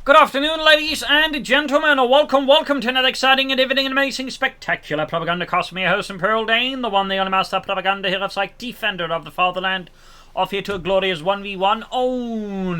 Good afternoon, ladies and gentlemen, welcome to another exciting and riveting and amazing, spectacular Propagandacast. Me, your host, Imperial Dane, the one, the only master propaganda hero psych defender of the fatherland, off here to a glorious 1v1 own.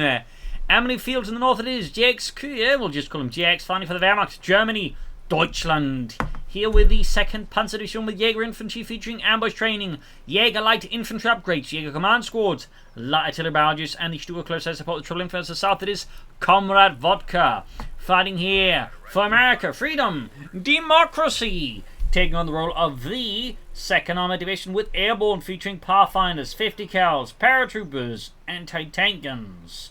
Amilly Fields in the north it is, Jxqiye, we'll just call him JX, finally for the Wehrmacht, Germany, Deutschland. Here with the 2nd Panzer Division with Jaeger Infantry featuring ambush training, Jaeger Light Infantry upgrades, Jaeger Command Squads, Light Artillery barrages, and the Stuka close air support. The Trouble Infantry to the south it is Comrade Vodka. Fighting here for America, freedom, democracy. Taking on the role of the 2nd Armored Division with Airborne featuring Pathfinders, 50 cals, paratroopers, anti-tank guns.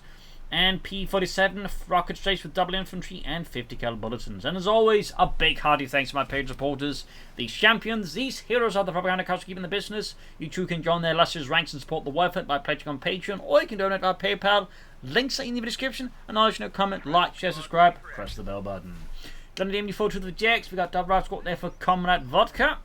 And P-47 rocket straights with double infantry and 50 cal bulletins. And as always, a big hearty thanks to my page supporters, these champions, these heroes of the Propagandacast keeping the business. You too can join their illustrious ranks and support the work by pledging on Patreon, or you can donate via PayPal. Links are in the description. And always comment, like, share, subscribe, press the bell button. Gonna name you photo to the Jacks. We got double right squad there for Comrade Vodka.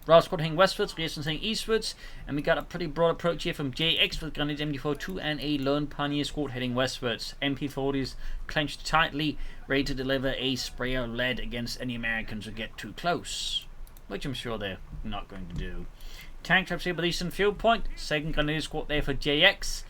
Right squad heading westwards, Grayson saying eastwards, and we got a pretty broad approach here from JX with Grenadier MD42 and a lone pioneer squad heading westwards. MP40s clenched tightly, ready to deliver a spray of lead against any Americans who get too close, which I'm sure they're not going to do. Tank traps here by the eastern field point, 2nd Grenadier squad there for JX,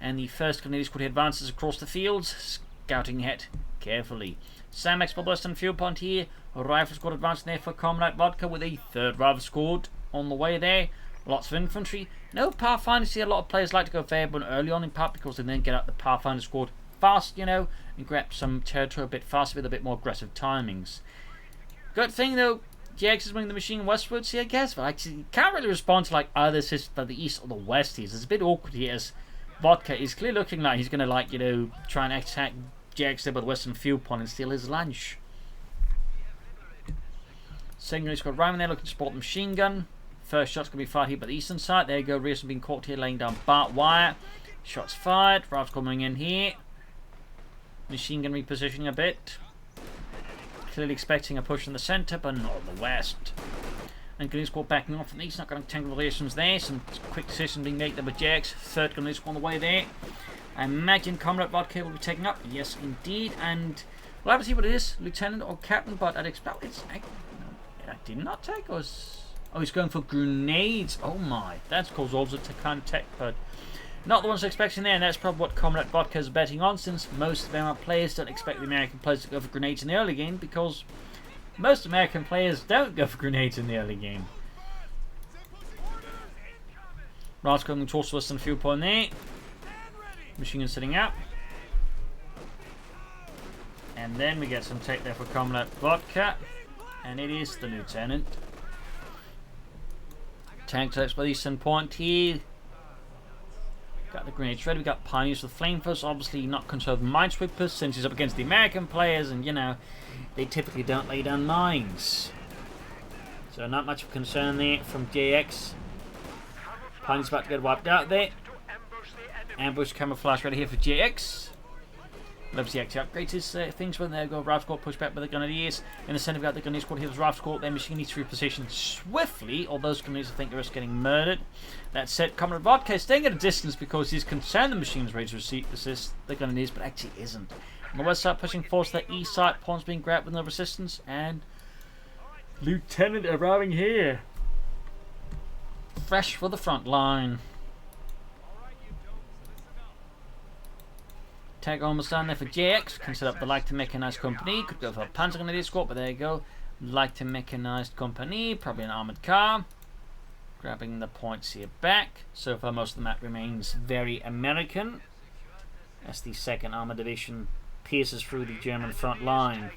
and the 1st Grenadier squad advances across the fields, scouting ahead carefully. Sam X by the western field point here. Rifle squad advancing there for Comrade Vodka with a 3rd Rifle squad on the way there. Lots of infantry. No Pathfinder. See, a lot of players like to go Airborne early on, in part because they then get out the Pathfinder squad fast, you know, and grab some territory a bit faster with a bit more aggressive timings. Good thing though, JX is winning the machine westwards here, I guess, but actually you can't really respond to like either assist by the east or the west here. It's a bit awkward here as Vodka is clearly looking like he's going to, like, you know, try and attack JX there by the western field point and steal his lunch. Second squad arriving there looking to support the machine gun. First shot's going to be fired here by the eastern side. There you go, Rearson being caught here laying down barbed wire. Shots fired. Rifles coming in here. Machine gun repositioning a bit. Clearly expecting a push in the centre, but not on the west. And Grenadier squad backing off from the east. Not going to tangle relations there. Some quick decisions being made there by JX. 3rd Grenadier squad on the way there. I imagine Comrade Vodka will be taken up. Yes, indeed. And we'll have to see what it is, Lieutenant or Captain, but I'd expect it's... I did not take us. Oh, he's going for grenades. Oh my, that's caused also to contact, but not the ones expecting there. And that's probably what Comrade Vodka is betting on, since most of our players don't expect the American players to go for grenades in the early game, because most American players don't go for grenades in the early game. Right, going towards western field point there. Machine gun sitting up. And then we get some take there for Comrade Vodka. And it is the Lieutenant. Tank types by the eastern point here. Got the grenades ready. We got pioneers with flamethrowers. Obviously not concerned with minesweepers, since he's up against the American players, and you know, they typically don't lay down mines. So not much of concern there from JX. Pioneers about to get wiped out there. Ambush camouflage ready here for JX. Loves the actually upgrades his things when they go rifle squad push back by the Grenadiers. In the centre we've got the Grenadier squad here with rifle squad. Their machine needs to reposition swiftly, or those Grenadiers think they're just getting murdered. That said, Comrade Vodka is staying at a distance because he's concerned the machine is ready to resist the Grenadiers, but actually isn't. On the west side pushing forward to the east side, pawns being grabbed with no resistance, and Lieutenant arriving here. Fresh for the front line. Tag almost down there for JX. Can set up the light to mechanized company. Could go for a Panzer Grenadier squad, but there you go. Light to mechanized company. Probably an armored car. Grabbing the points here back. So far, most of the map remains very American, as the 2nd Armored Division pierces through the German front line.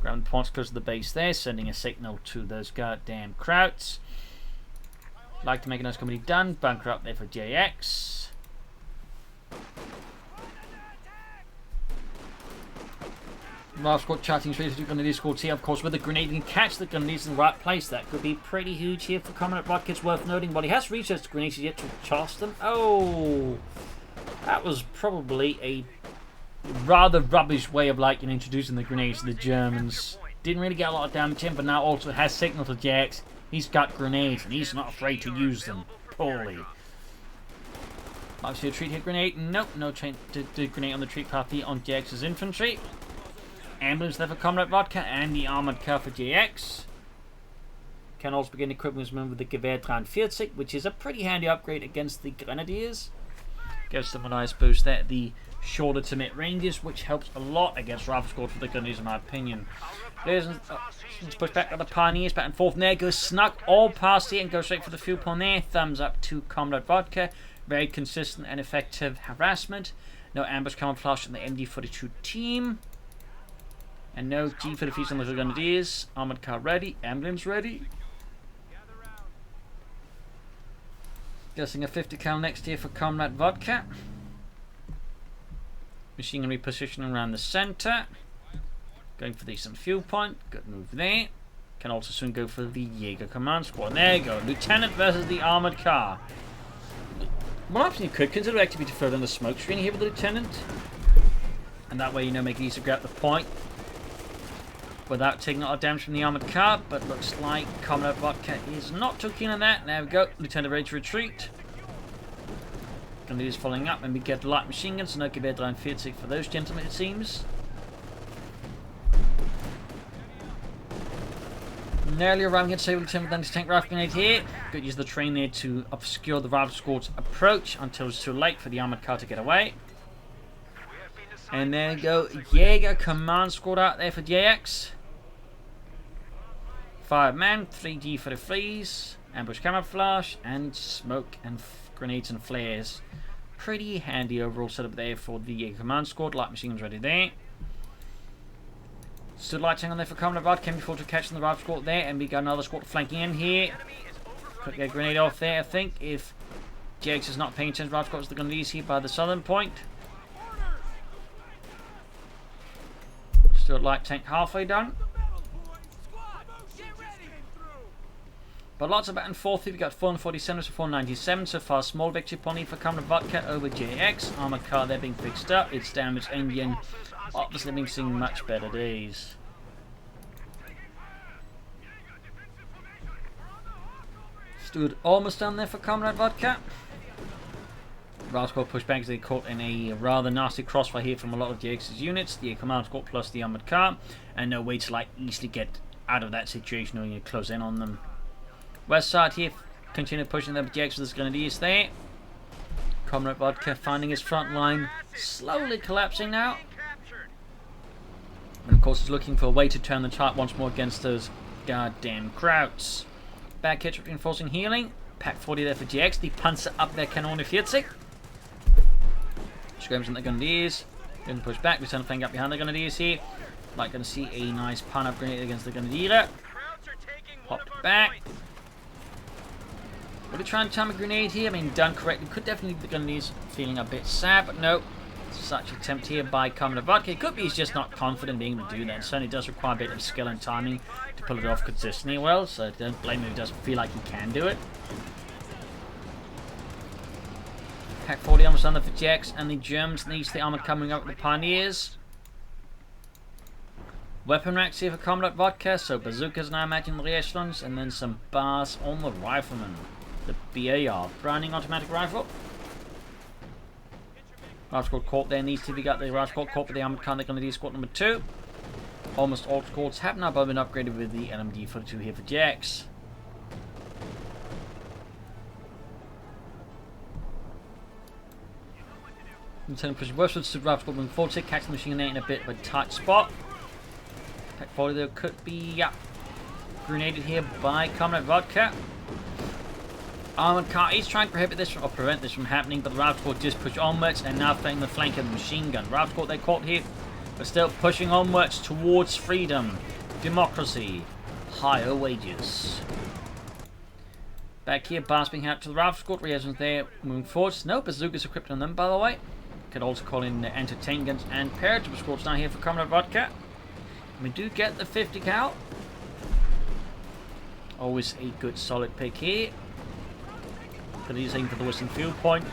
Grabbing the points close to the base there, sending a signal to those goddamn Krauts. Like to make a nice company done. Bunker up there for JX. Rifle squad charting straight to Grenadier squad here. Of course, with the grenade, you can catch the Grenadiers in the right place. That could be pretty huge here for Comrade Vodka. It's worth noting, but he has researched the grenades yet to charge them. Oh, that was probably a rather rubbish way of, like, introducing the grenades to the Germans. Didn't really get a lot of damage in, but now also has signal to JX. He's got grenades and he's not afraid to use them poorly. Obviously a retreat here, grenade. Nope, no chance to grenade on the retreat path here on JX's infantry. Emblems there for Comrade Vodka and the armored car for JX. Can also begin equipping his men with the Gewehr 43, which is a pretty handy upgrade against the Grenadiers. Gives them a nice boost there, the shorter to mid ranges, which helps a lot against rifle squad for the Grenadiers in my opinion. Let's push back to the Pioneers, back and forth, and there goes Snuck all past here and goes straight for the fuel pond there. Thumbs up to Comrade Vodka. Very consistent and effective harassment. No ambush camouflage on the MD42 team. And no G for the feast on the Grenadiers. Armored car ready, emblems ready. Guessing a 50 cal next here for Comrade Vodka. Machine gun repositioning around the center. Going for the some fuel point. Good move there. Can also soon go for the Jaeger command squad. And there you go. Lieutenant versus the armored car. One option you could consider actually be to throw down the smoke screen here with the lieutenant. And that way, you know, make it easy to grab the point without taking a lot of damage from the armored car, but looks like Comrade Vodka is not too keen on that. There we go, Lieutenant ready to retreat. Grenadiers following up, and we get the light machine guns, so no Gewehr 43 for those gentlemen, it seems. Nearly arriving at Sable Lieutenant with anti-tank rifle grenade here. Good use of the train there to obscure the rifle squad's approach until it's too late for the armored car to get away. And there we go, Jaeger command squad out there for JX. 5 men, 3G for the freeze, ambush camouflage, and smoke and grenades and flares. Pretty handy overall setup there for the Jaeger command squad. Light machine guns ready there. Stood light tank on there for Comrade Vodka. Came before to catch the rifle squad there, and we got another squad flanking in here. Could get a grenade off there, I think, if JX is not paying attention to rifle squads. They're going to leave here by the southern point. Still light tank halfway done. But lots of back and forth. We've got 447 to 497 so far. Small victory pony for Comrade Vodka over JX. Armored car there being fixed up. Its damaged engine obviously being seeing much better days. Stood almost done there for Comrade Vodka. Rifle squad pushed back as they caught in a rather nasty crossfire here from a lot of JX's units. The command squad plus the armored car, and no way to like easily get out of that situation or you close in on them. West side here, continue pushing them. JX with his grenadiers there. Comrade Vodka finding his front line slowly collapsing now. And of course he's looking for a way to turn the tide once more against those goddamn Krauts. Back hit reinforcing healing. Pack 40 there for JX. The Panzer up there, Kanone 40. Skirmishes on the Grenadiers. Then push back. We send a flank up behind the Grenadiers here. Like going to see a nice pan-up grenade against the Grenadier. Popped back. Would he try and time a grenade here? I mean, done correctly. Could definitely leave the Grenadiers feeling a bit sad, but no. Such attempt here by Comrade Vodka. It could be he's just not confident being able to do that. It certainly does require a bit of skill and timing to pull it off consistently well, so don't blame him if he doesn't feel like he can do it. Pack 40 almost under for JX, and the Germans needs the armor coming up with the Pioneers. Weapon racks here for Comrade Vodka, so bazookas now imagine the echelons, and then some bars on the rifleman. The BAR, Browning automatic rifle. Rifle squad caught there, needs to be got the rifle squad caught with the armored car, they're going to do squad number 2. Almost all squads have now been upgraded with the LMD42 here for JX. Lieutenant pushing westwards to rifle squad number 40, catching the machine there in a bit of a tight spot. Pack 40 there could be grenaded here by Comrade Vodka. Armored car is trying to prevent this from happening, but the rifle squad just push onwards and now playing the flank of the machine gun. Rifle squad they caught here, but still pushing onwards towards freedom, democracy, higher wages. Back here, bars being out to the rifle squad. Reasons there moving forwards. No bazookas equipped on them, by the way. Could also call in the anti-tank guns and paratrooper squads now here for Comrade Vodka. And we do get the 50 cal. Always a good solid pick here. But he's aiming for the western field point.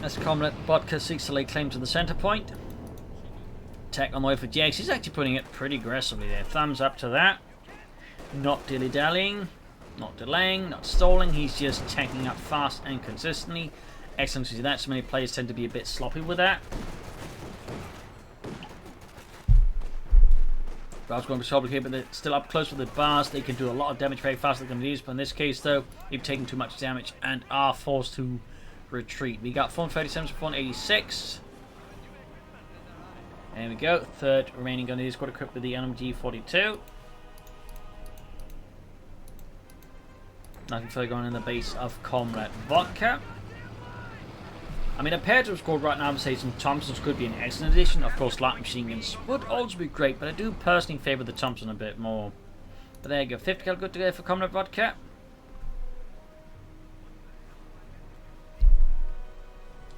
As Comrade Vodka seeks to lay claim to the center point. Attack on the way for JX. He's actually putting it pretty aggressively there. Thumbs up to that. Not dilly-dallying. Not delaying, not stalling, he's just taking up fast and consistently. Excellent to see that. So many players tend to be a bit sloppy with that. Bars going for trouble here, but they're still up close with the bars. They can do a lot of damage very fast. They're going to use, but in this case, though, they've taken too much damage and are forced to retreat. We got 437 to 486. There we go. Third remaining gun is got equipped with the LMG-42. Nothing further going in the base of Comrade Vodka. I mean, a pair to squad right now, I would say some Thompsons could be an excellent addition. Of course, light machine guns would also be great, but I do personally favour the Thompson a bit more. But there you go. 50 cal good to go for Comrade Vodka.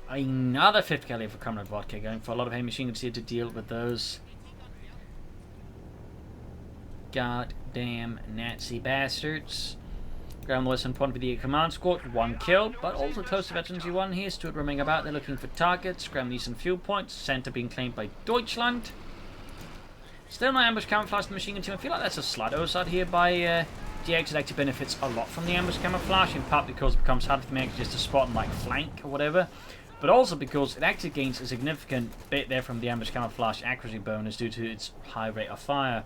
Another 50 cal here for Comrade Vodka, going for a lot of heavy machine guns here to deal with those goddamn Nazi bastards. Ground the western point for the command squad, 1 kill, but also close to veterans you 1 here. Stood roaming about, they're looking for targets. Ground the eastern fuel points, center being claimed by Deutschland. Still no ambush camouflage in the machine gun team. I feel like that's a slight oversight here by GX. It actually benefits a lot from the ambush camouflage, in part because it becomes harder for me just to spot and like flank or whatever, but also because it actually gains a significant bit there from the ambush camouflage accuracy bonus due to its high rate of fire.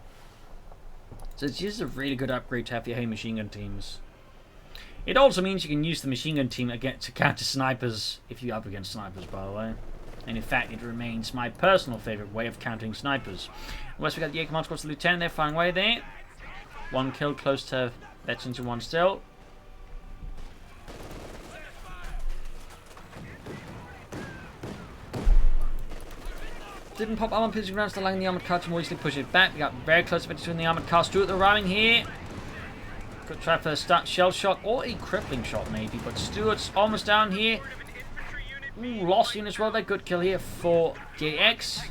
So it's just a really good upgrade to have your heavy machine gun teams. It also means you can use the machine gun team again to counter snipers if you're up against snipers, by the way. And in fact, it remains my personal favourite way of countering snipers. West we got the Jaeger command squad to the Lieutenant there, firing away there. 1 kill, close to veterans and 1 still. Didn't pop armor piercing rounds to allowing the armoured car to more easily push it back. We got very close to between the armoured car. Stuart, they're arriving here. Could try for a start shell shot or a crippling shot maybe, but Stuart's almost down here. Ooh, lost in as well. That good kill here for JX.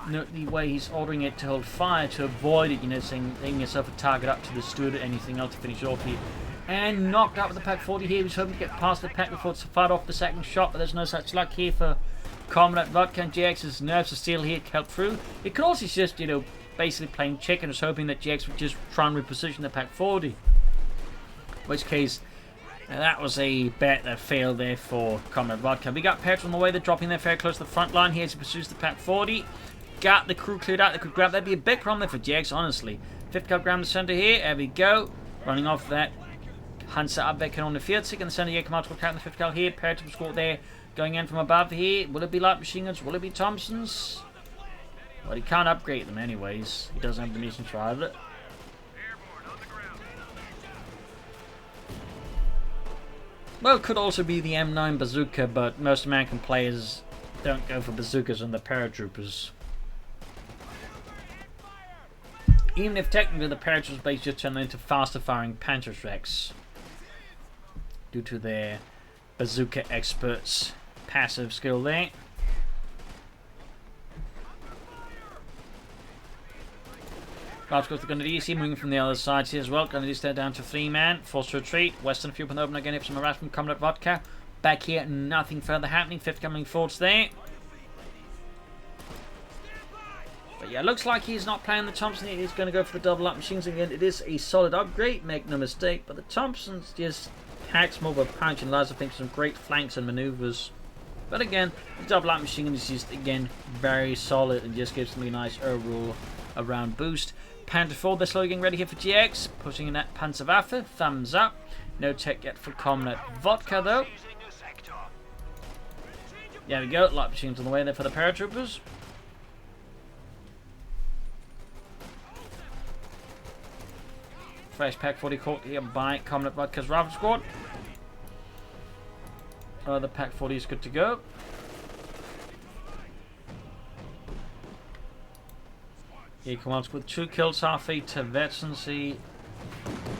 Note the way he's ordering it to hold fire to avoid it, you know, saying aiming yourself a target up to the Stuart or anything else to finish off here. And knocked out with the Pack 40 here. He was hoping to get past the Pack before it's fired off the second shot, but there's no such luck here for Comrade Vodka. And JX's nerves of steel here help through. It could also just, you know, basically playing chicken, just hoping that JX would just try and reposition the Pack 40. In which case, that was a bet that failed there for Comrade Vodka. We got Petrol on the way. They're dropping there very close to the front line here as he pursues the Pack 40. Got the crew cleared out. They could grab. That'd be a big problem there for JX, honestly. 50 cal ground the center here. There we go. Running off that Hansa Abwehr on the field. Sick in the center here. Command squad counting the 50 cal here. Petrol squad there. Going in from above here. Will it be light machine guns? Will it be Thompsons? Well, he can't upgrade them anyways. He doesn't have the mission to either. Well, it could also be the M9 bazooka, but most American players don't go for bazookas and the paratroopers. Even if technically the paratroopers base just turn into faster firing Panzerschrecks due to their bazooka experts' passive skill there. Large goes to Gunnery, moving from the other side here as well. Gunnery stay down to 3-man, forced to retreat. Western fuel pump open again, if some harassment from Comrade Vodka. Back here, nothing further happening. 5th coming forwards there. But yeah, looks like he's not playing the Thompson. He's going to go for the double up machines again. It is a solid upgrade, make no mistake. But the Thompson's just packs more of a punch and allows, I think, some great flanks and maneuvers. But again, the double up machine gun is just, again, very solid and just gives me a nice overall around boost. Panther 4, they're slowly getting ready here for GX. Pushing in that Panzerwaffe. Thumbs up. No tech yet for Comrade Vodka, though. There we go. Light machines on the way there for the paratroopers. Fresh Pack 40 caught here by Comrade Vodka's Rifle Squad. The Pack 40 is good to go. Here command with 2 kills, half feet to veterancy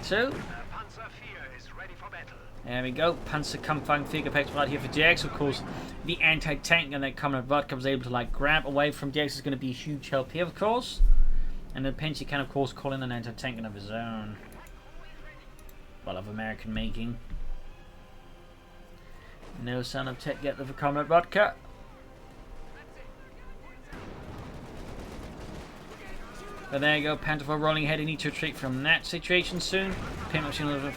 2. There we go. Panzer Kampfwagen Flieger packs right here for JX. Of course, the anti-tank gun that Comrade Vodka was able to like grab away from JX is going to be a huge help here, of course. And then Pinch can, of course, call in an anti-tank gun of his own. Well, of American making. No sign of tech yet for Comrade Vodka. But there you go, Panther 4 rolling ahead. He needs to retreat from that situation soon. Paint machine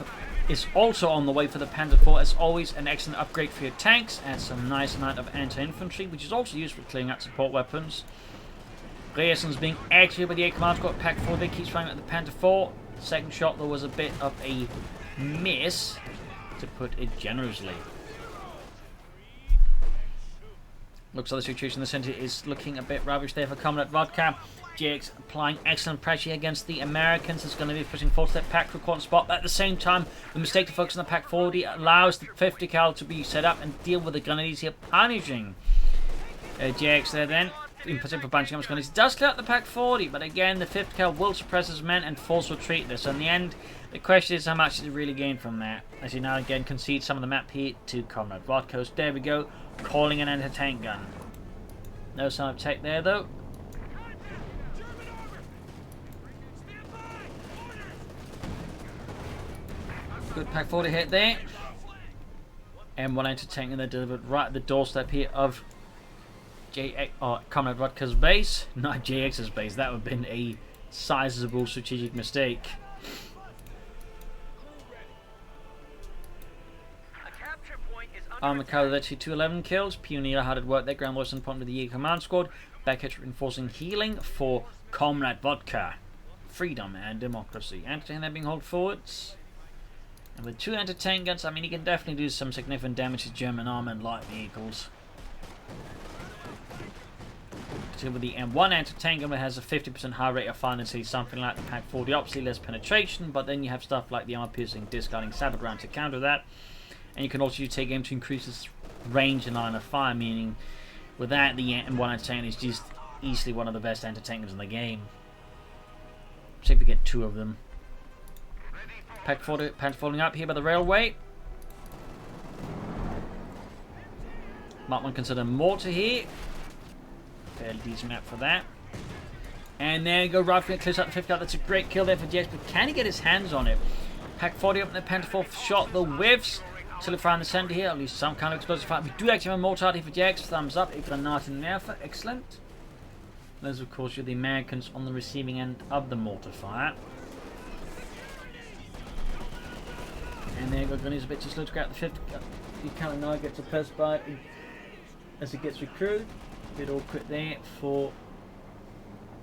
is also on the way for the Panther 4. As always, an excellent upgrade for your tanks. Adds some nice amount of anti-infantry, which is also used for clearing out support weapons. Grierson's being executed by the 8 Command Squad. Pack 4 they keeps firing at the Panther 4. Second shot, there was a bit of a miss, to put it generously. Looks like the situation in the centre is looking a bit rubbish there for Comrade Vodka. Jx applying excellent pressure against the Americans. It's going to be pushing forward to that pack for quad spot. But at the same time, the mistake to focus on the pack 40 allows the 50 cal to be set up and deal with the grenadiers here, punishing Jx there then. In particular for bunching up his grenadiers. Does clear out the pack 40, but again, the 50 cal will suppress his men and force retreat this. So in the end, the question is how much did he really gain from that? As he now again concedes some of the map here to Comrade Vodka. There we go, calling an anti-tank gun. No sign of tech there though. Good pack 40 hit there. And one anti-tank and they're delivered right at the doorstep here of Comrade Vodka's base. Not JX's base. That would have been a sizable strategic mistake. Armored Cavalry actually 211 kills. Pioneer hard at work there. Ground Western point with the Jaeger Command Squad. Backhatch reinforcing healing for Comrade Vodka. Freedom and democracy. Anti-tank there being hauled forwards. And with 2 anti-tank guns, I mean, he can definitely do some significant damage to German armor and light vehicles. With the M1 anti-tank gun, it has a 50% high rate of fire, so something like the Pack 40, obviously less penetration, but then you have stuff like the armor-piercing, discarding sabot round to counter that. And you can also use take aim to increase its range and line of fire, meaning with that, the M1 anti-tank is just easily one of the best anti-tank guns in the game. See if we get 2 of them. Pack 40, Panther falling up here by the railway. Might want to consider mortar here. Fairly decent map for that. And there you go, Rifle clears up the 50 cal. That's a great kill there for Jx, but can he get his hands on it? Pack 40 up in the Panther 4 shot, the whiffs. Still a fire in the centre here, at least some kind of explosive fire. We do actually have a mortar here for Jx. Thumbs up if you're not in there for excellent. Those, of course, are the Americans on the receiving end of the mortar fire. And there you go, Grenadiers a bit too slow to get out the 50 cal. The cal now gets suppressed by it as it gets recruited. Bit awkward there for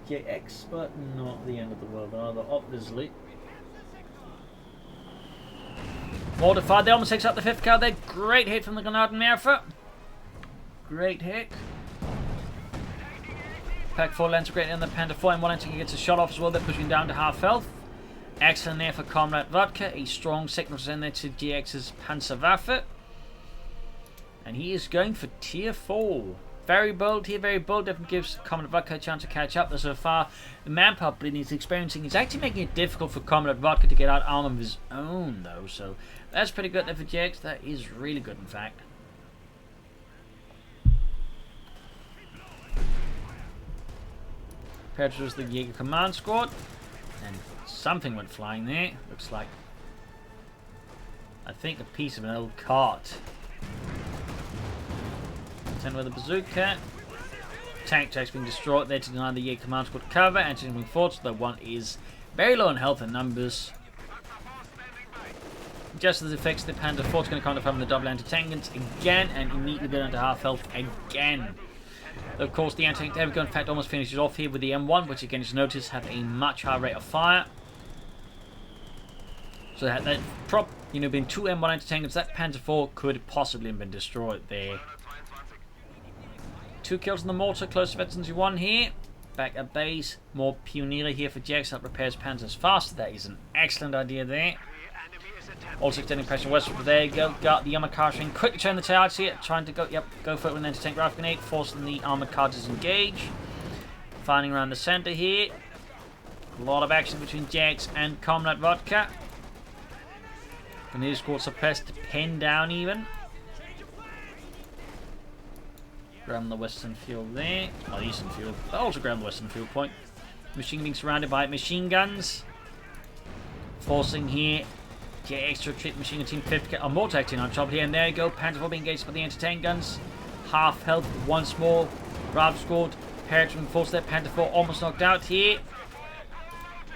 JX, but not the end of the world either, obviously. Mortified, they almost takes up the 5th cal there. Great hit from the Grenadier. Great hit. Pack 4 lands greatly on the Panther 4, and one anti gets a shot off as well. They're pushing down to half health. Excellent there for Comrade Vodka. A strong signal send there to GX's Panzerwaffe. And he is going for tier 4. Very bold here, very bold. Definitely gives Comrade Vodka a chance to catch up. Though so far, the manpower bleeding he's experiencing is actually making it difficult for Comrade Vodka to get out armor of his own, though. So that's pretty good there for GX. That is really good, in fact. Paired was the Jaeger Command Squad. And something went flying there. Looks like, I think, a piece of an old cart. With a bazooka. Tank jacks being destroyed there to deny the Jaeger Command Squad cover. And moving forward, so the one is very low in health and numbers. Just as it affects the Panther 4, it's going to counter from the double anti-tank guns again, and immediately go down to half health again. Of course, the anti-tank ever in fact almost finishes off here with the M1, which again, as noticed, have a much higher rate of fire. So that been 2 M1 anti-tank guns, that Panther 4 could possibly have been destroyed there. 2 kills in the mortar, close to veterans 1 here. Back at base, more Pioneer here for Jax, that repairs Panzers faster. That is an excellent idea there. Also extending pressure westward, but there you go. Got the armored car string, quickly turn the tails here, trying to go for it with an anti-tank rifle grenade, forcing the armored car to disengage. Finding around the center here. A lot of action between Jax and Comrade Vodka. Grenadier squad suppressed, pinned down even. Grab the western field there. Well, eastern field. But also grab the western field point. Machine being surrounded by machine guns. Forcing here. Get extra trip machine gun team 50 or more tacting on top here. And there you go. Panther 4 being engaged by the anti-tank guns. Half health once more. Rav scored. Paratrooping force there. Panther 4 almost knocked out here.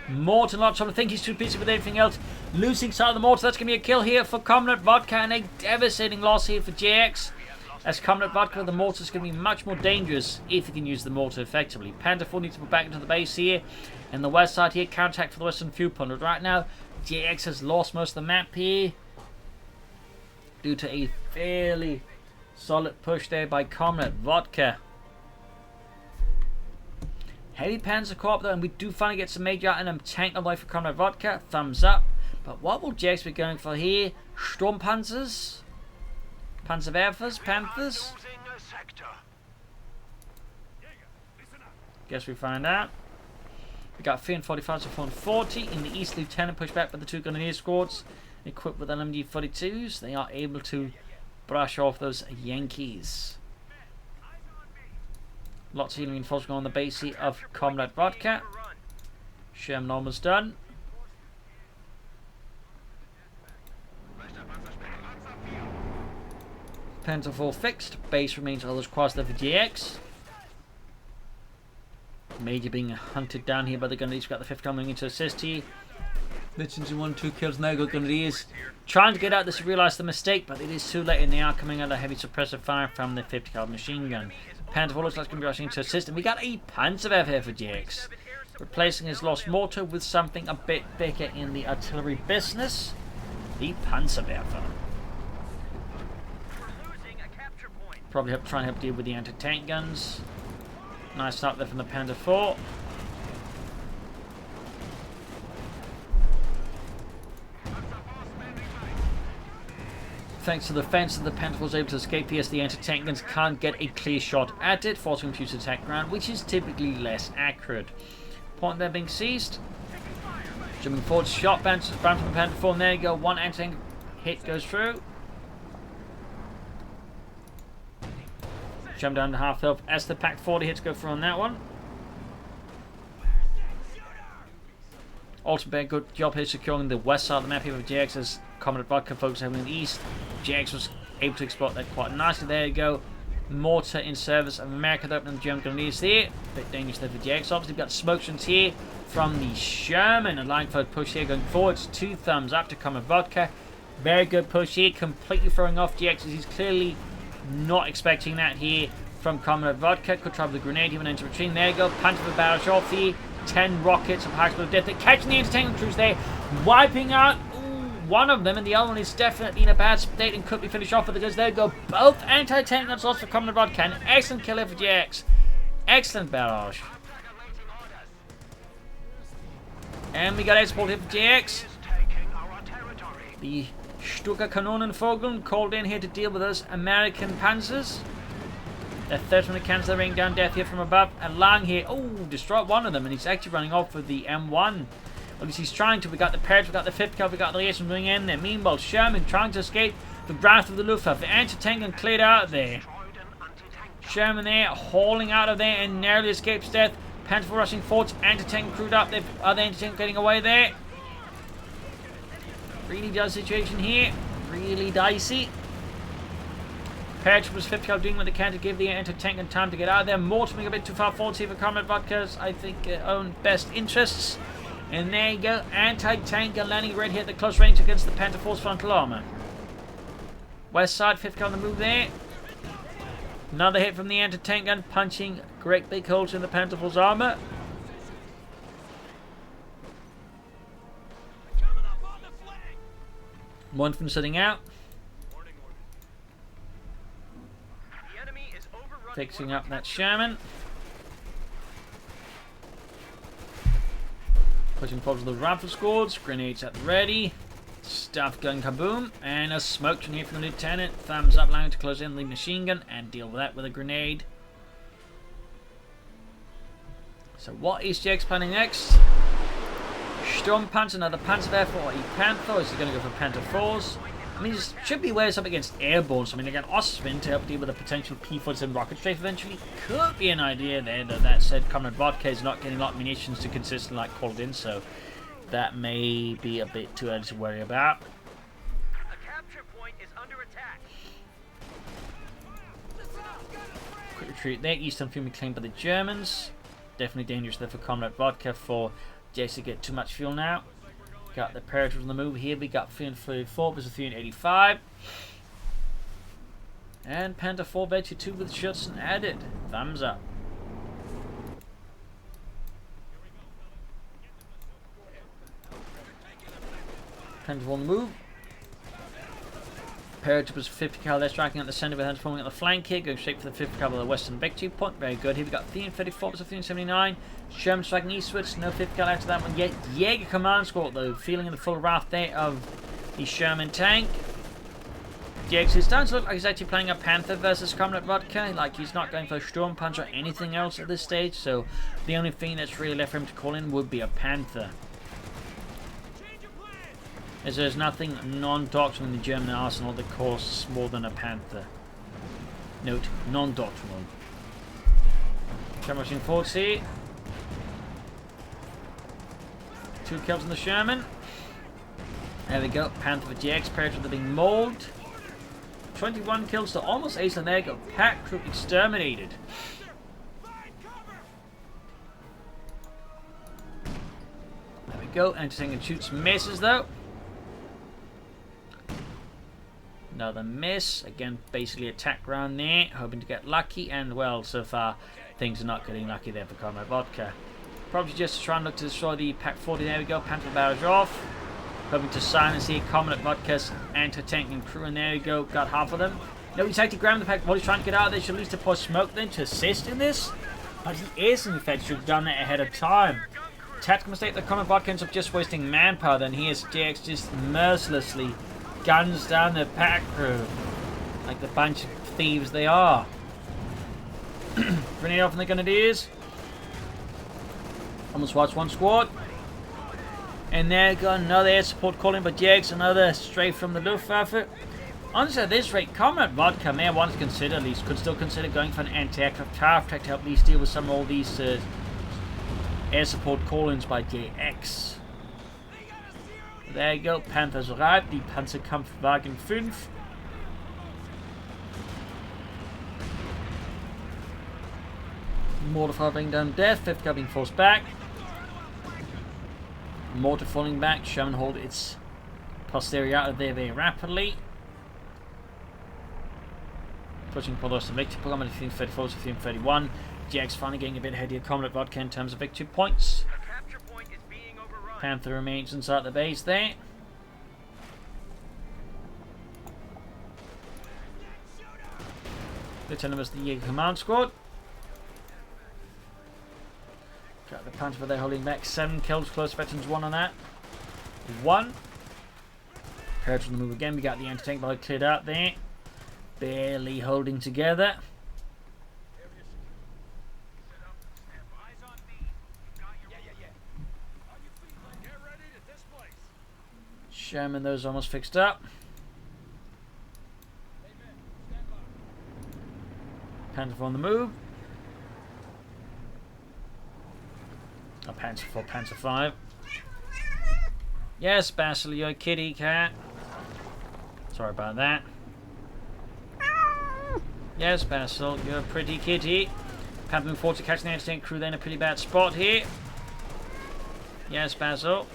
Mortar not trouble. I think he's too busy with anything else. Losing sight of the mortar. That's going to be a kill here for Comrade Vodka, and a devastating loss here for JX. As Comrade Vodka, the mortar is going to be much more dangerous if he can use the mortar effectively. Panther 4 needs to put back into the base here. And the west side here, counterattack for the western viewpoint. But right now, JX has lost most of the map here due to a fairly solid push there by Comrade Vodka. Heavy Panzer Co-op though, and we do finally get some major and a tank on life for Comrade Vodka. Thumbs up. But what will JX be going for here? Sturmpanzers? Panzerwerfers? Panthers? Guess we find out. We got 345 to 440 in the east. Lieutenant pushed back by the two Grenadier squads equipped with LMG 42s. They are able to brush off those Yankees. Lots of healing reinforcement on the base here of Comrade Vodka. Sherman almost done. Panther 4 fixed. Base remains all those crossed there for GX. Major being hunted down here by the Grenadiers. Got the 5th coming in to assist here. Mitchell's in 1-2 kills. Now go Grenadiers. Trying to get out this, realise the mistake, but it is too late, and they are coming under heavy suppressive fire from the 50 caliber machine gun. Panther 4 looks like it's going to be rushing to assist, and we got a Panzerwerfer here for JX. Replacing his lost mortar with something a bit bigger in the artillery business. The Panzerwerfer. Probably try and help deal with the anti-tank guns. Nice start there from the Panther 4. Thanks to the fence, the Panther was able to escape here as the anti-tank guns can't get a clear shot at it, forcing them to attack ground, which is typically less accurate. Point there being seized. Jumping forward, shot bounces from the Panther 4, and there you go. One anti-tank hit goes through. Jump down to half health as the Pack 40 hits go through on that one. Also, very good job here securing the west side of the map here with JX as Comrade Vodka focused heavily on the east. JX was able to exploit that quite nicely. There you go. Mortar in service of America, opening the German Grenadiers there. Bit dangerous there for JX. Obviously, we've got smoke shots here from the Sherman. A line forward push here going forwards. 2 thumbs up to Comrade Vodka. Very good push here. Completely throwing off JX as he's clearly not expecting that here from Comrade Vodka. Could try with the grenade. He went into retreat. There you go. Punch of the barrage off here. 10 rockets of high explosive death. They're catching the entertainment crews there. Wiping out one of them, and the other one is definitely in a bad state and could be finished off with because there you go. Both anti-tank guns lost for Comrade Vodka. An excellent kill here for JX. Excellent barrage. And we got export here for JX. The Stuka Kanonenvogel called in here to deal with those American Panzers. The third from the cans that rain down death here from above. And Lang here, oh, destroyed one of them, and he's actually running off with the M1. At least he's trying to. We got the Parrots, we got the 5th Cav, we got the liaison going in there. Meanwhile, Sherman trying to escape the wrath of the Luftwaffe. The anti-tank gun cleared out there. Sherman there, hauling out of there and narrowly escapes death. Panther rushing forwards, anti-tank crewed up. The other anti-tank getting away there. Really dicey situation here. Really dicey. Parrots was 5th Cav doing what they can to give the anti-tank gun time to get out of there. Mortar moving a bit too far forward here for Comrade Vodka's, I think, own best interests. And there you go, anti-tank gun landing right here at the close range against the Panther 4's frontal armor. West side, 5th Cav on the move there. Another hit from the anti-tank gun, punching great big holes in the Panther 4's armor. One from sitting out. Fixing up that Sherman. Pushing forward to the rifle squads. Grenades at the ready. Stuff gun kaboom. And a smoke from here from the lieutenant. Thumbs up, allowing to close in the machine gun and deal with that with a grenade. So what is JX planning next? Sturmpanzer, another Panzerwerfer or a Panther. Is he going to go for Panther 4s? I mean, this should be ways up against airborne. So, I mean, again, Ostwind to help deal with a potential P-47 rocket strafe eventually could be an idea there. Though that said, Comrade Vodka is not getting a lot of munitions to consistently like called in, so that may be a bit too early to worry about. A capture point is under attack. Quick retreat there. Eastern Field claimed by the Germans. Definitely dangerous there for Comrade Vodka for Jxqiye get too much fuel now. Got the paratroopers on the move here. We got 334 versus 385. And Panther 4 Vector 2 with shots added. Thumbs up. Panther on the move. Paratroopers 50 cal, they're striking at the center, but forming at the flank here, going straight for the 50 cal of the western victory point. Very good. Here we got 334 versus 379. Sherman striking eastwards, no 50 cal after that one yet. Jaeger command squad though, feeling the full wrath there of the Sherman tank. Jxqiye is starting to look like he's actually playing a Panther versus Comrade Vodka, like he's not going for a Storm Punch or anything else at this stage, so the only thing that's really left for him to call in would be a Panther. As there's nothing non-doctrinal in the German arsenal that costs more than a Panther. Note, non-doctrinal. Sherman rushing forward here. 2 kills on the Sherman. There we go, Panther for GX, paratroopers are being mauled. 21 kills to almost ace, and there you go, pack troop exterminated. There we go, entering and shoots, misses though. Another miss. Again, basically attack round there, hoping to get lucky, and well, so far things are not getting lucky there for Comrade Vodka. Probably just to try and look to destroy the Pack 40. There we go, Panther barrage off. Hoping to silence here Comrade Vodka's anti-tank and crew, and there we go, got half of them. No, he's actually grabbing the Pack 40, trying to get out of there. Should at least deploy smoke then to assist in this. But he is, in fact, should have done that ahead of time. Tactical mistake, the Comrade Vodka ends up just wasting manpower, then here's Jx just mercilessly guns down the pack crew like the bunch of thieves they are. Grenade off on the Grenadiers. Almost watched one squad. And there got another air support calling by Jx, another straight from the Luftwaffe. Honestly, at this rate, Comrade Vodka may want to consider, at least, could still consider going for an anti-aircraft tower attack to help at least deal with some of all these air support call-ins by JX. There you go, Panthers arrived, die Panzerkampfwagen 5. Mortar fire bringing down death, 5th car being forced back. Mortar falling back, Sherman hold its posterior out of there very rapidly. Pushing for the rest of the victory program at 334 to 331. JX finally getting a bit ahead of Comrade Vodka in terms of victory points. Panther remains inside the base there. Lieutenant was the Jaeger command squad. Got the Panther for there holding back. 7 kills, close veterans 1 on that. 1. Prepared for the move again. We got the anti-tank body cleared out there. Barely holding together. Sherman, those almost fixed up. Panther on the move. A Panther 4, Panther 5. Yes, Basil, you're a kitty cat. Sorry about that. Yes, Basil, you're a pretty kitty. Panther moving forward to catch the anti-tank crew. They're in a pretty bad spot here. Yes, Basil.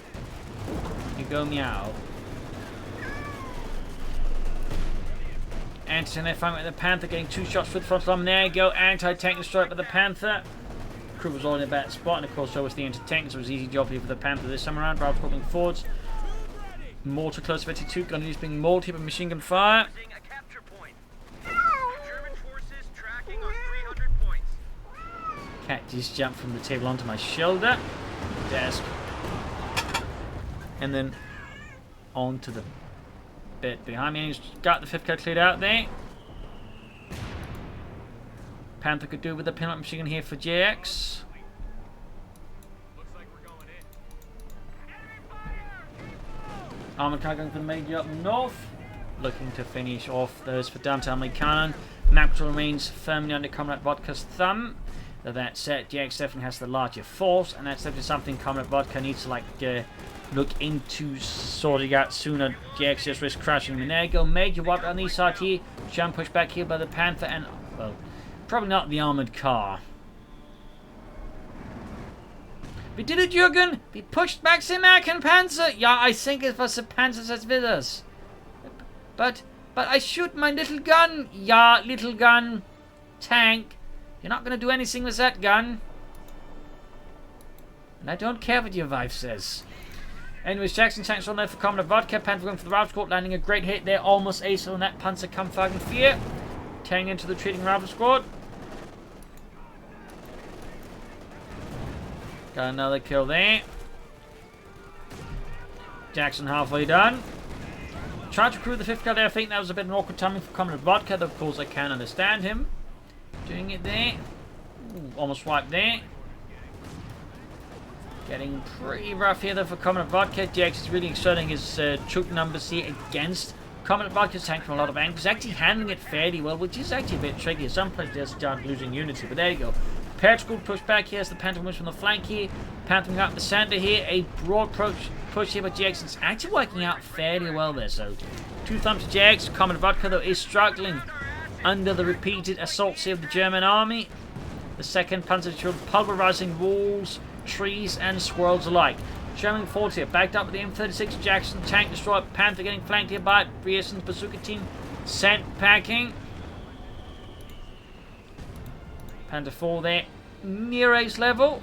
You go meow. Anti-tank they're fighting with the Panther, getting 2 shots for the front line. There you go, anti-tank destroyed by the Panther. Crew was all in a bad spot, and of course so was the anti-tank, so it was an easy job here for the Panther this time around. Bravo moving forwards. Mortar close to 52, Grenadiers being mauled here by machine gun fire. Cat just jumped from the table onto my shoulder. Desk. And then onto the bit behind me. He's got the 5th car cleared out there. Panther could do with the pinlock machine gun here for JX. Armored car going for the major up north. Looking to finish off those for downtown Lee Cannon. Map remains firmly under Comrade Vodka's thumb. That said, JX definitely has the larger force, and that's definitely something Comrade Vodka needs to look into sorting out sooner. JX just risks crashing. And there you go, major wipe on the east side here. Jump pushed back here by the Panther, and well, probably not the armored car. We did it, Jürgen! We pushed back the American Panzer! Yeah, I think it was the Panzer that's with us. But I shoot my little gun! Yeah, little gun. Tank. You're not gonna do anything with that gun. And I don't care what your wife says. Anyways, Jackson tanks on there for Comrade Vodka. Panther going for the Ravenscourt, landing a great hit there. Almost ace on that Panzer Kampfwagen 4. Tearing into the retreating Ravenscourt. Got another kill there. Jackson halfway done. Tried to recruit the 5th guy there. I think that was a bit of an awkward timing for Comrade Vodka, though of course I can understand him. Doing it there. Ooh, almost wiped there. Getting pretty rough here though for Comrade Vodka. Jax is really exerting his troop numbers here against Comrade Vodka's tank from a lot of angles. He's actually handling it fairly well, which is actually a bit tricky. Some places they start losing unity, but there you go. Petrichor push back here as the Panther moves from the flank here. Panther out in the center here. A broad push here, but Jackson's actually working out fairly well there. So 2 thumbs to Jax. Comrade Vodka though is struggling under the repeated assaults here of the German army. The 2nd Panzer Division pulverizing walls, trees and squirrels alike. German forwards here, backed up with the M36 Jackson tank destroyer. Panther getting flanked here by Briesen's bazooka team. Sent packing. Panther 4 there, near ace level.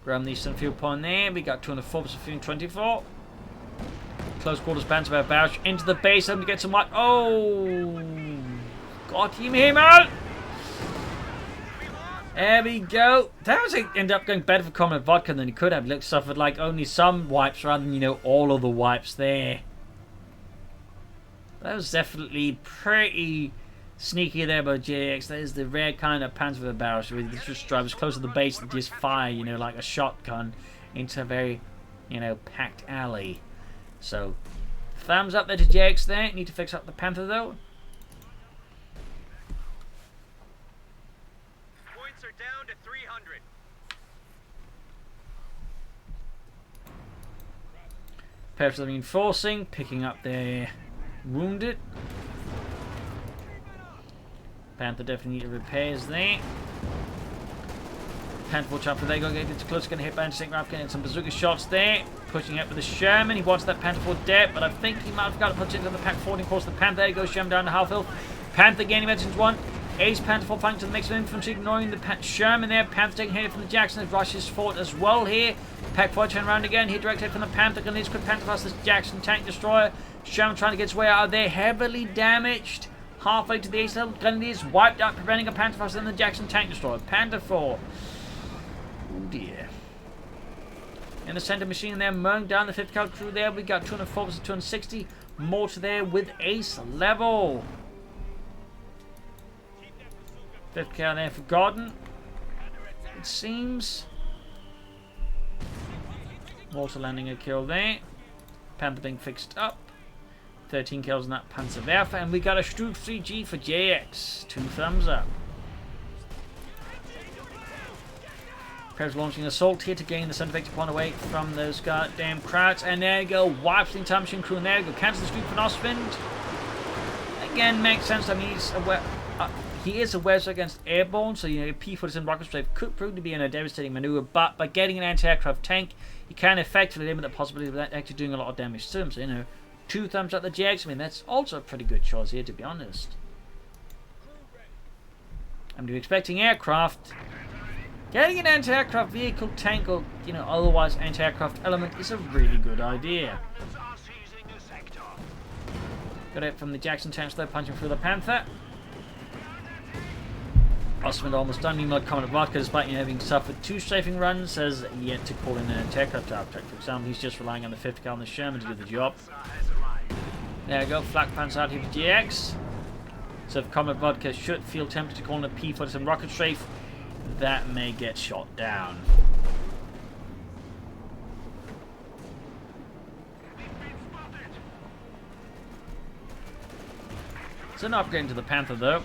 Graham Neeson field point there. We got 204 versus 24. Close quarters Panzer barrage into the base, hoping to get some white. Oh, got him here, man. There we go. That was ended up going better for Comrade Vodka than he could have. Look, suffered like only some wipes rather than, you know, all of the wipes there. That was definitely pretty sneaky there by JX. That is the rare kind of Panzer with a barrel. So they just drive as close to the base and just fire, you know, like a shotgun into a very, you know, packed alley. So, thumbs up there to JX there. Need to fix up the Panther though. Points are down to 300. Pairs of reinforcing, picking up their wounded. Panther definitely need repairs there. Panther will chop, they go get into close, gonna hit by Instinct Ralph, getting some bazooka shots there. Pushing up with the Sherman. He wants that Panther 4 dead, but I think he might have forgot to put it into the pack 14 course. The Panther, there he goes, Sherman down to half health. Panther gaining medicines 1. Ace Panther 4 flank to the mix of infantry, ignoring the Sherman there. Panther taking hit from the Jackson as rushes forward as well here. Pack 4 turn around again. Here direct hit from the Panther. Gonna need to quick Panther past this Jackson tank destroyer. Sherman trying to get his way out of there. Heavily damaged. Halfway to the ace level. Grenadiers wiped out, preventing a Panther faster than the Jackson tank destroyer. Panther 4. Oh dear. In the center machine there, mowing down the 5th Cavalry crew there. We got 204 versus 260. Mortar there with ace level. 5th Cavalry there for Gordon. It seems. Mortar landing a kill there. Panther being fixed up. 13 kills on that Panzerwerfer. And we got a Stuke 3G for JX. 2 thumbs up. Preps launching assault here to gain the center victory point away from those goddamn crowds. And there you go. Wipes the entire machine crew. And there you go. Cancel the Stuke for Ostwind. Again, makes sense. I mean, he is aware against airborne. So, you know, P-40s and rocket strafe could prove to be in a devastating maneuver. But by getting an anti-aircraft tank, you can effectively limit the possibility of that actually doing a lot of damage to him. So, you know, 2 thumbs up the JX. I mean, that's also a pretty good choice here, to be honest. I'm expecting aircraft. Getting an anti-aircraft vehicle, tank, or, you know, otherwise anti-aircraft element is a really good idea. Got it from the Jackson tanks there, punching through the Panther. Ostwind almost done. Meanwhile, Comrade Vodka, despite, you know, having suffered 2 strafing runs, has yet to call in an anti-aircraft attack. For example, he's just relying on the 5th Cavalry and the Sherman to do the job. There we go, flak pants out here for GX. So if Comrade Vodka should feel tempted to call in a P-40 and rocket strafe, that may get shot down. It's an upgrade to the Panther though.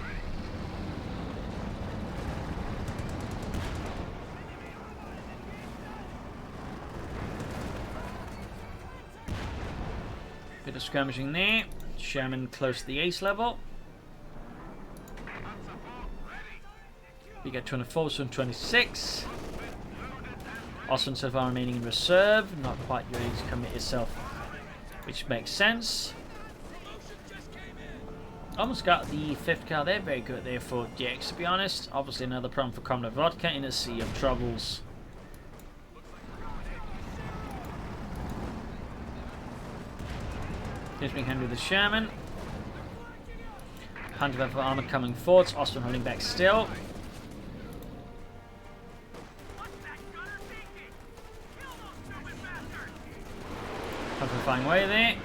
Bit of skirmishing there. Sherman close to the ace level. We got 204, 226. Austrian so far remaining in reserve, not quite ready to commit itself, which makes sense. Almost got the 5th car there, very good there for Jx, to be honest. Obviously another problem for Comrade Vodka in a sea of troubles. Here's being handled with the Sherman. Hunter for armor coming forwards, Austrian holding back still. Hunter flying away there.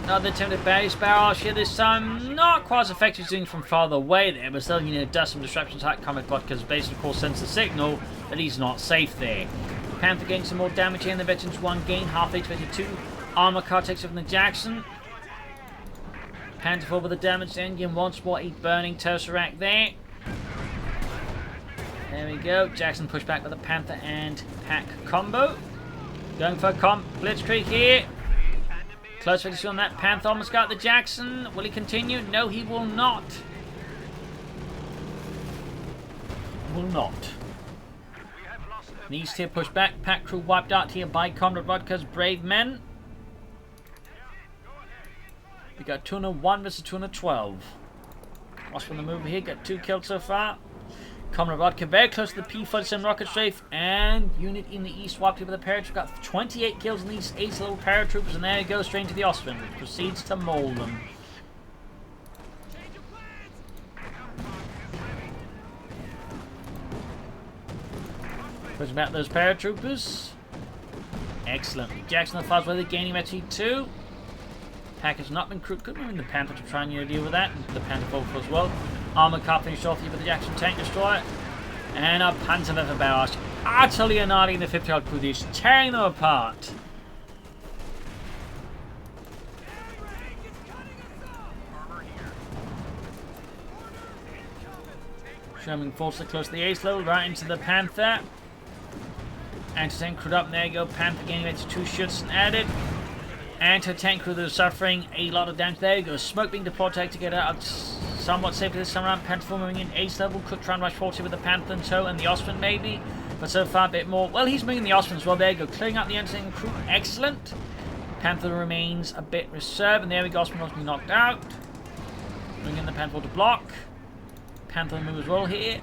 Another attempted base barrage here this time. Not quite as effective as doing from farther away there, but still, you know, does some disruptions at Comrade Vodka's base, and of course sends the signal that he's not safe there. Panther getting some more damage here, and the Veterans 1 gain, halfway 22. Armor car takes it from the Jackson. Panther 4 with a damaged engine, once more a burning Tesseract there. There we go. Jackson pushed back with a Panther and Pack combo. Going for a Blitzkrieg here. Close finish on that. Panther almost got the Jackson. Will he continue? No, he will not. Will not. Needs to push back. Pack crew wiped out here by Comrade Vodka's brave men. We got 201 versus 212. Watch from the move here. Got 2 kills so far. Comrade Vodka very close to the P-47 rocket strafe, and unit in the east wiped over the paratroop. Got 28 kills in these 8 little paratroopers, and there it goes straight into the Austrian, which proceeds to maul them. Pushing back those paratroopers. Excellent. Jackson fires where they're gaining T2. Pack has not been crewed. Could move in the Panther to try and deal with that. And the Panther 4 as well. Armor car finished off here with the Jackson tank destroyer. And a Panzerwerfer barrage. Utterly annihilating the 50-yard crew. Just tearing them apart. Sherman forces close to the ace level, right into the Panther. Anti-tank crewed up. There you go. Panther gaining to 2 shots and added. Anti-tank crew that are suffering a lot of damage. There you go. Smoke being deployed to get out somewhat safely this time around. Panther 4 moving in ace level. Could try and rush 40 with the Panther in tow and the Austrian maybe. But so far a bit more. Well, he's moving the Austrian as well. There you go. Clearing out the anti-tank crew. Excellent. Panther remains a bit reserved. And there we go. Austrian has been knocked out. Bring in the Panther 4 to block. Panther move as well here.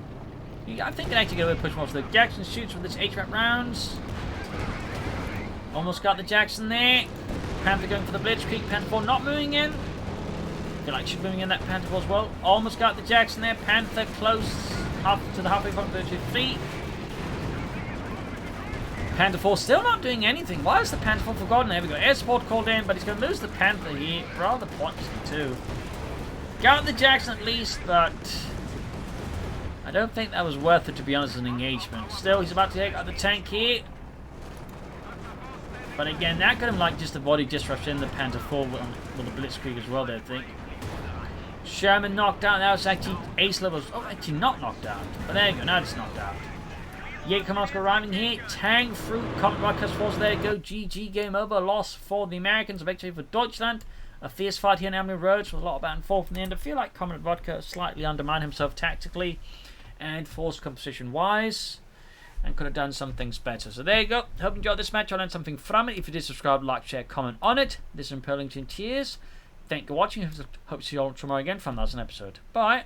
I think they actually get a push more. So the Jackson shoots with its HVAC rounds. Almost got the Jackson there. Panther going for the Blitzkrieg. Panther 4 not moving in. I feel like she's moving in that Panther 4 as well. Almost got the Jackson there. Panther close to the halfway point, 32 feet. Panther 4 still not doing anything. Why is the Panther 4 forgotten? There we go. Air support called in, but he's going to lose the Panther here. Rather pointlessly too. Got the Jackson at least, but I don't think that was worth it, to be honest, as an engagement. Still, he's about to take out the tank here. But again, that got him like just a body disruption in the Panther 4 with the Blitzkrieg as well there, I think. Sherman knocked out. That was actually ace levels. Oh, actually not knocked out. But there you go, now it's knocked out. Jaeger Infantry arriving here. Tank through Comrade Vodka's force. There you go. GG, game over. Loss for the Americans. A victory for Deutschland. A fierce fight here in Amilly Roads. With a lot of back and forth in the end. I feel like Comrade Vodka slightly undermined himself tactically and force composition wise, and could have done some things better. So there you go. Hope you enjoyed this match. I learned something from it. If you did, subscribe, like, share, comment on it. This is Pearlington Tears. Thank you for watching. Hope to see you all tomorrow again for another episode. Bye.